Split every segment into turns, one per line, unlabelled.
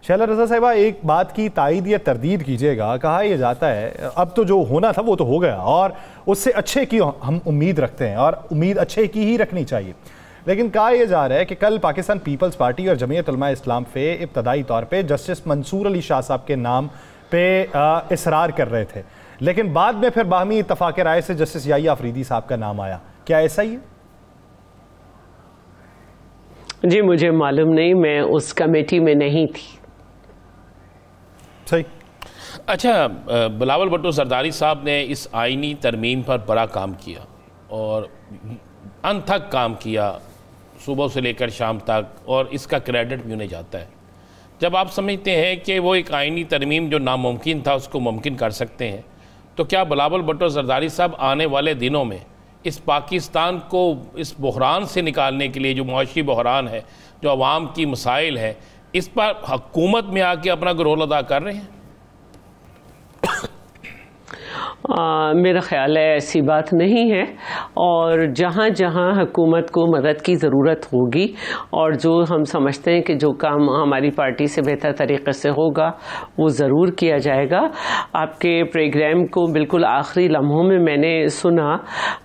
शैला रज़ा साहिबा, एक बात की तायद या तरदीद कीजिएगा। कहा यह जाता है अब तो जो होना था वो तो हो गया और उससे अच्छे की हम उम्मीद रखते हैं और उम्मीद अच्छे की ही रखनी चाहिए, लेकिन कहा यह जा रहा है कि कल पाकिस्तान पीपल्स पार्टी और जमीयत उलमा इस्लाम पे इब्तदाई तौर पे जस्टिस मंसूर अली शाह साहब के नाम पे इसरार कर रहे थे, लेकिन बाद में फिर बाहमी इत्तफाक राय से जस्टिस याहिया अफरीदी साहब का नाम आया। क्या ऐसा ही है?
जी मुझे मालूम नहीं, मैं उस कमेटी में नहीं थी।
सही।
अच्छा, बिलावल भुट्टो जरदारी साहब ने इस आईनी तरमीम पर बड़ा काम किया और अनथक काम किया, सुबह से लेकर शाम तक, और इसका क्रेडिट भी उन्हें जाता है। जब आप समझते हैं कि वो एक आईनी तरमीम जो नामुमकिन था उसको मुमकिन कर सकते हैं, तो क्या बिलावल भुट्टो जरदारी साहब आने वाले दिनों में इस पाकिस्तान को इस बहरान से निकालने के लिए, जो मुआशी बहरान है, जो अवाम की मसाइल है, इस पर हुकूमत में आके अपना रोल अदा कर रहे हैं?
मेरा ख्याल है ऐसी बात नहीं है, और जहाँ जहाँ हुकूमत को मदद की ज़रूरत होगी और जो हम समझते हैं कि जो काम हमारी पार्टी से बेहतर तरीक़े से होगा वो ज़रूर किया जाएगा। आपके प्रोग्राम को बिल्कुल आखिरी लम्हों में मैंने सुना,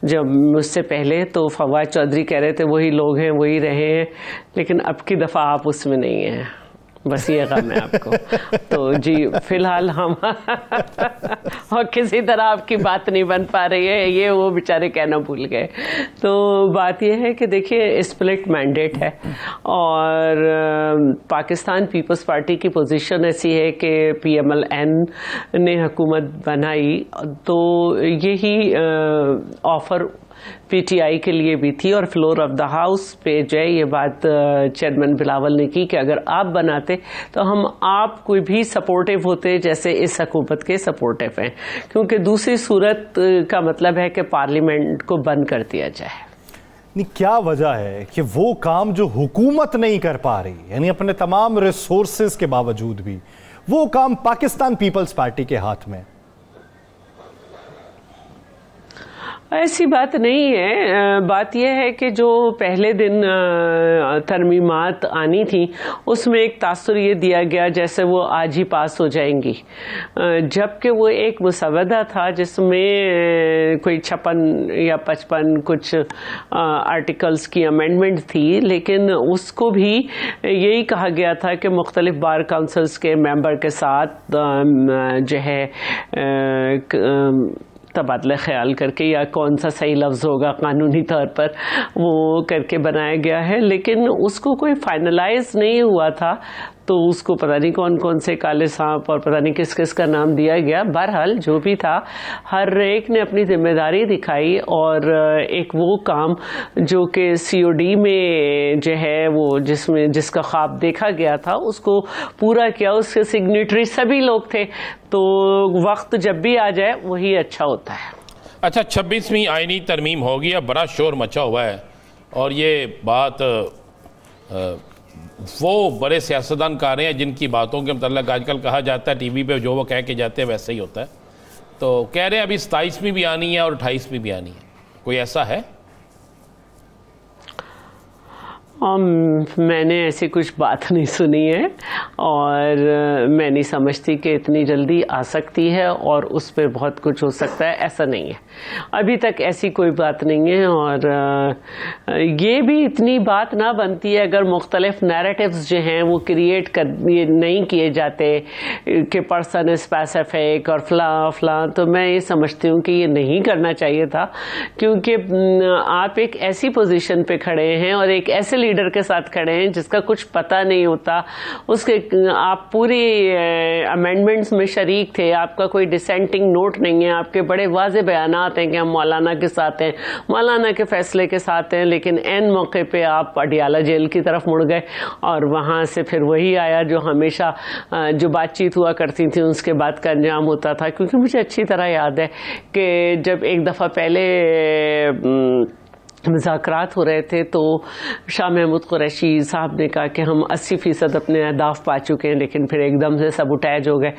जब मुझसे पहले तो फवाद चौधरी कह रहे थे वही लोग हैं वही रहे हैं, लेकिन अब की दफ़ा आप उसमें नहीं हैं, बस ये गम है आपको। तो जी फिलहाल हम और किसी तरह आपकी बात नहीं बन पा रही है, ये वो बेचारे कहना भूल गए। तो बात ये है कि देखिए स्प्लिट मैंडेट है और पाकिस्तान पीपल्स पार्टी की पोजीशन ऐसी है कि PMLN ने हुकूमत बनाई तो यही ऑफर PTI के लिए भी थी और फ्लोर ऑफ द हाउस पे जो है ये बात चेयरमैन बिलावल ने की कि अगर आप बनाते तो हम आप कोई भी सपोर्टिव होते जैसे इस हुकूमत के सपोर्टिव हैं, क्योंकि दूसरी सूरत का मतलब है कि पार्लियामेंट को बंद कर दिया जाए।
नहीं, क्या वजह है कि वो काम जो हुकूमत नहीं कर पा रही, यानी अपने तमाम रिसोर्सेज के बावजूद भी, वो काम पाकिस्तान पीपल्स पार्टी के हाथ में?
ऐसी बात नहीं है। बात यह है कि जो पहले दिन तरमीमात आनी थी उसमें एक तासुर ये दिया गया जैसे वो आज ही पास हो जाएंगी, जबकि वो एक मुसवदा था जिसमें कोई 56 या 55 कुछ आर्टिकल्स की अमेंडमेंट थी, लेकिन उसको भी यही कहा गया था कि मुख्तलिफ बार काउंसिल्स के मेंबर के साथ जो है तबादला ख्याल करके, या कौन सा सही लफ्ज़ होगा कानूनी तौर पर, वो करके बनाया गया है, लेकिन उसको कोई फाइनलाइज नहीं हुआ था। तो उसको पता नहीं कौन कौन से काले सांप और पता नहीं किस किस का नाम दिया गया। बहरहाल जो भी था, हर एक ने अपनी जिम्मेदारी दिखाई और एक वो काम जो कि COD में जो है वो जिसका ख्वाब देखा गया था उसको पूरा किया। उसके सिग्नेटरी सभी लोग थे, तो वक्त जब भी आ जाए वही अच्छा होता है।
अच्छा, 26वीं आईनी तरमीम होगी, अब बड़ा शोर मचा हुआ है और ये बात वो बड़े सियासतदान कर रहे हैं जिनकी बातों के मतलब आजकल कहा जाता है टीवी पे जो वो कह के जाते हैं वैसे ही होता है। तो कह रहे हैं अभी 27वीं भी आनी है और 28वीं भी आनी है, कोई ऐसा है?
मैंने ऐसी कुछ बात नहीं सुनी है और मैं नहीं समझती कि इतनी जल्दी आ सकती है और उस पर बहुत कुछ हो सकता है, ऐसा नहीं है। अभी तक ऐसी कोई बात नहीं है और ये भी इतनी बात ना बनती है अगर मुख्तलिफ नैरेटिव्स जो हैं वो क्रिएट कर नहीं किए जाते कि पर्सन स्पेसिफिक और फलां, तो मैं ये समझती हूँ कि ये नहीं करना चाहिए था, क्योंकि आप एक ऐसी पोजीशन पे खड़े हैं और एक ऐसे लीडर के साथ खड़े हैं जिसका कुछ पता नहीं होता, उसके आप पूरी अमेंडमेंट्स में शरीक थे, आपका कोई डिसेंटिंग नोट नहीं है, आपके बड़े वाज़े बयानात हैं कि हम मौलाना के साथ हैं, मौलाना के फैसले के साथ हैं, लेकिन एन मौके पे आप अडियाला जेल की तरफ मुड़ गए और वहाँ से फिर वही आया जो हमेशा जो बातचीत हुआ करती थी उसके बाद का अंजाम होता था। क्योंकि मुझे अच्छी तरह याद है कि जब एक दफ़ा पहले मुज़ाकरात हो रहे थे तो शाह महमूद कुरैशी साहब ने कहा कि हम 80% अपने अहदाफ पा चुके हैं, लेकिन फिर एकदम से सबुटाइज हो गए।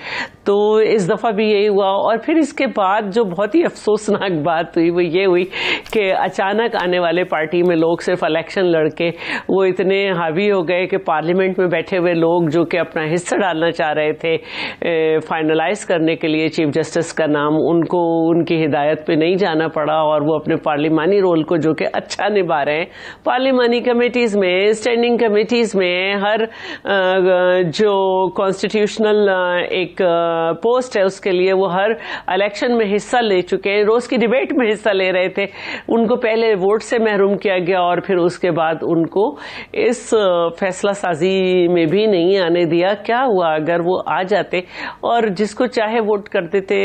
तो इस दफ़ा भी यही हुआ। और फिर इसके बाद जो बहुत ही अफसोसनाक बात हुई वो ये हुई कि अचानक आने वाले पार्टी में लोग सिर्फ इलेक्शन लड़के वो इतने हावी हो गए कि पार्लियामेंट में बैठे हुए लोग जो कि अपना हिस्सा डालना चाह रहे थे फाइनलाइज करने के लिए चीफ जस्टिस का नाम, उनको उनकी हिदायत पे नहीं जाना पड़ा और वो अपने पार्लिमानी रोल को जो कि अच्छा निभा रहे हैं पार्लिमानी कमेटीज में, स्टैंडिंग कमेटीज में, हर जो कॉन्स्टिट्यूशनल एक पोस्ट है उसके लिए वो हर इलेक्शन में हिस्सा ले चुके हैं, रोज की डिबेट में हिस्सा ले रहे थे। उनको पहले वोट से महरूम किया गया और फिर उसके बाद उनको इस फैसला साजी में भी नहीं आने दिया। क्या हुआ अगर वो आ जाते और जिसको चाहे वोट कर देते,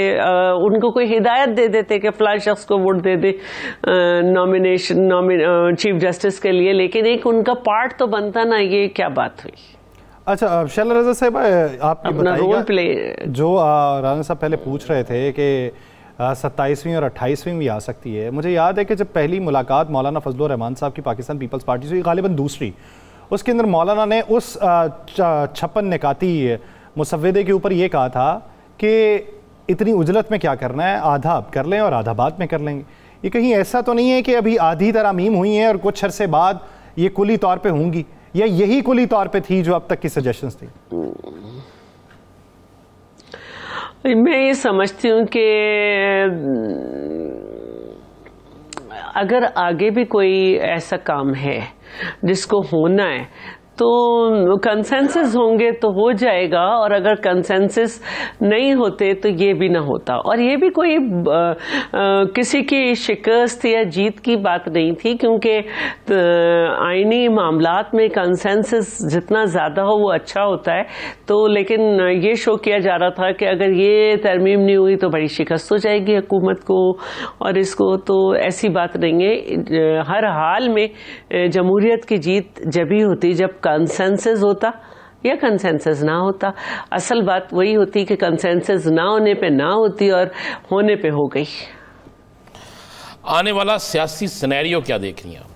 उनको कोई हिदायत दे देते कि फलां शख्स को वोट दे दे नॉमिनेशन चीफ जस्टिस के लिए, लेकिन एक उनका पार्ट तो बनता ना। ये क्या बात हुई?
अच्छा शैला रज़ा साहब, आप
अपना रोल प्ले
जो राना साहब पहले पूछ रहे थे कि 27वीं और 28वीं भी आ सकती है। मुझे याद है कि जब पहली मुलाकात मौलाना फजलुर रहमान साहब की पाकिस्तान पीपल्स पार्टी से, गालिबन दूसरी, उसके अंदर मौलाना ने उस 56 निकाती मुसव्वदे के ऊपर ये कहा था कि इतनी उजलत में क्या करना है, आधा अब कर लें और आधा बाद में कर लेंगे। ये कहीं ऐसा तो नहीं है कि अभी आधी तरामीम हुई हैं और कुछ अरसे बाद ये कुली तौर पे होंगी, या यही कुली तौर पे थी जो अब तक की सजेशंस थी?
मैं ये समझती हूँ कि अगर आगे भी कोई ऐसा काम है जिसको होना है तो कंसेंसस होंगे तो हो जाएगा, और अगर कंसेंसस नहीं होते तो ये भी ना होता। और ये भी कोई किसी की शिकस्त या जीत की बात नहीं थी, क्योंकि आईनी मामलात में कंसेंसस जितना ज़्यादा हो वो अच्छा होता है। तो लेकिन ये शो किया जा रहा था कि अगर ये तरमीम नहीं हुई तो बड़ी शिकस्त हो जाएगी हुकूमत को और इसको, तो ऐसी बात नहीं है। हर हाल में जमहूरियत की जीत जब ही होती जब कंसेंसस होता या कंसेंसस ना होता। असल बात वही होती कि कंसेंसस ना होने पे ना होती और होने पे हो गई।
आने वाला सियासी सिनेरियो क्या देख रही हैं आप?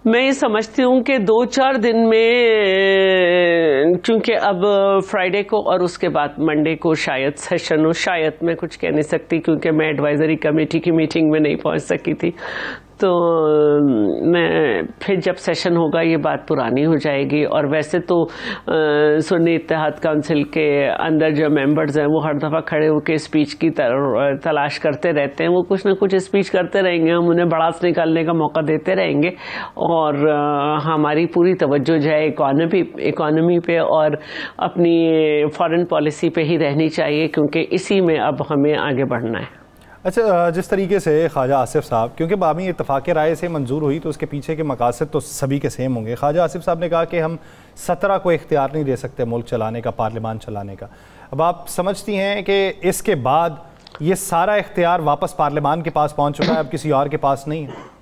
मैं ये समझती हूँ कि 2-4 दिन में, क्योंकि अब फ्राइडे को और उसके बाद मंडे को शायद सेशन हो, शायद मैं कुछ कह नहीं सकती क्योंकि मैं एडवाइजरी कमेटी की मीटिंग में नहीं पहुँच सकी थी। तो मैं फिर जब सेशन होगा ये बात पुरानी हो जाएगी। और वैसे तो सुन्नी इत्तेहाद काउंसिल के अंदर जो मेंबर्स हैं वो हर दफ़ा खड़े होकर स्पीच की तलाश करते रहते हैं। वो कुछ ना कुछ स्पीच करते रहेंगे, हम उन्हें भड़ास निकालने का मौका देते रहेंगे। और हमारी पूरी तवज्जो जो है इकॉनमी पे और अपनी फॉरेन पॉलिसी पे ही रहनी चाहिए, क्योंकि इसी में अब हमें आगे बढ़ना है।
अच्छा, जिस तरीके से ख्वाजा आसिफ साहब, क्योंकि बामी इत्तफाक़ राय से मंजूर हुई तो उसके पीछे के मकासद तो सभी के सेम होंगे। ख्वाजा आसिफ साहब ने कहा कि हम 17 को इख्तियार नहीं दे सकते मुल्क चलाने का, पार्लियामान चलाने का। अब आप समझती हैं कि इसके बाद ये सारा इख्तियार वापस पार्लियामान के पास पहुँच चुका है, अब किसी और के पास नहीं है?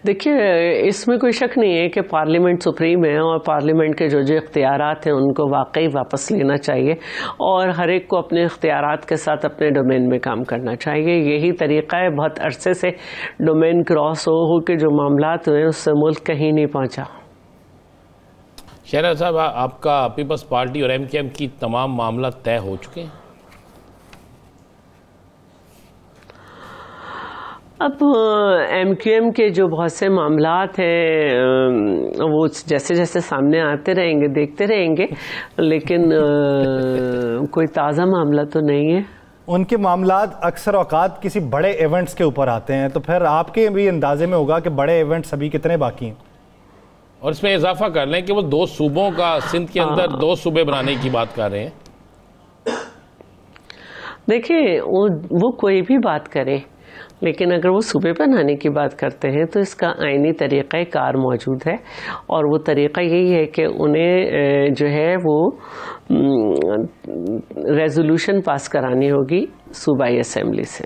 देखिए, इसमें कोई शक नहीं है कि पार्लियामेंट सुप्रीम है और पार्लियामेंट के जो इख्तियारात हैं उनको वाकई वापस लेना चाहिए और हर एक को अपने इख्तियारात के साथ अपने डोमेन में काम करना चाहिए। यही तरीका है। बहुत अरसे से डोमेन क्रॉस हो के जो मामलात हुए उससे मुल्क कहीं नहीं पहुंचा।
शहरा साहब, आपका पीपल्स पार्टी और MKM की तमाम मामला तय हो चुके हैं?
अब MQM के जो बहुत से मामलात हैं वो जैसे जैसे सामने आते रहेंगे, देखते रहेंगे, लेकिन कोई ताज़ा मामला तो नहीं है।
उनके मामलात अक्सर औकात किसी बड़े इवेंट्स के ऊपर आते हैं, तो फिर आपके भी अंदाजे में होगा कि बड़े इवेंट्स अभी कितने बाकी हैं।
और इसमें इजाफा कर लें कि वो 2 सूबों का, सिंध के अंदर 2 सूबे बनाने की बात कर रहे हैं।
देखिए, वो कोई भी बात करे, लेकिन अगर वो सूबे बनाने की बात करते हैं तो इसका आईनी तरीक़ा कार मौजूद है और वो तरीक़ा यही है कि उन्हें जो है वो रेजोल्यूशन पास करानी होगी सूबाई असेंबली से।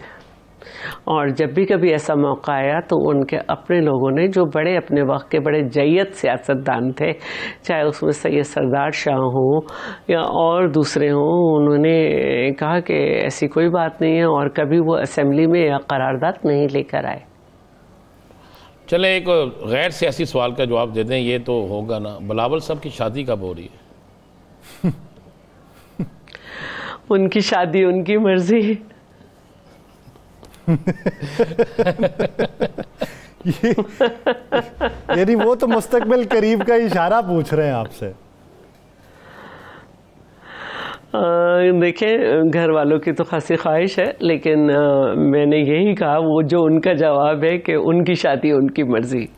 और जब भी कभी ऐसा मौका आया तो उनके अपने लोगों ने, जो बड़े अपने वक्त के बड़े जय्यत सियासतदान थे, चाहे उसमें सैयद सरदार शाह हो या और दूसरे हों, उन्होंने कहा कि ऐसी कोई बात नहीं है और कभी वो असेंबली में या करारदाद नहीं लेकर आए।
चले एक गैर सियासी सवाल का जवाब दे दें, ये तो होगा ना, बिलावल साहब की शादी कब हो रही है?
उनकी शादी उनकी मर्जी।
यानी वो तो मुस्तकबिल करीब का इशारा पूछ रहे हैं आपसे।
देखें, घर वालों की तो खासी ख्वाहिश है, लेकिन मैंने यही कहा, वो जो उनका जवाब है कि उनकी शादी उनकी मर्जी।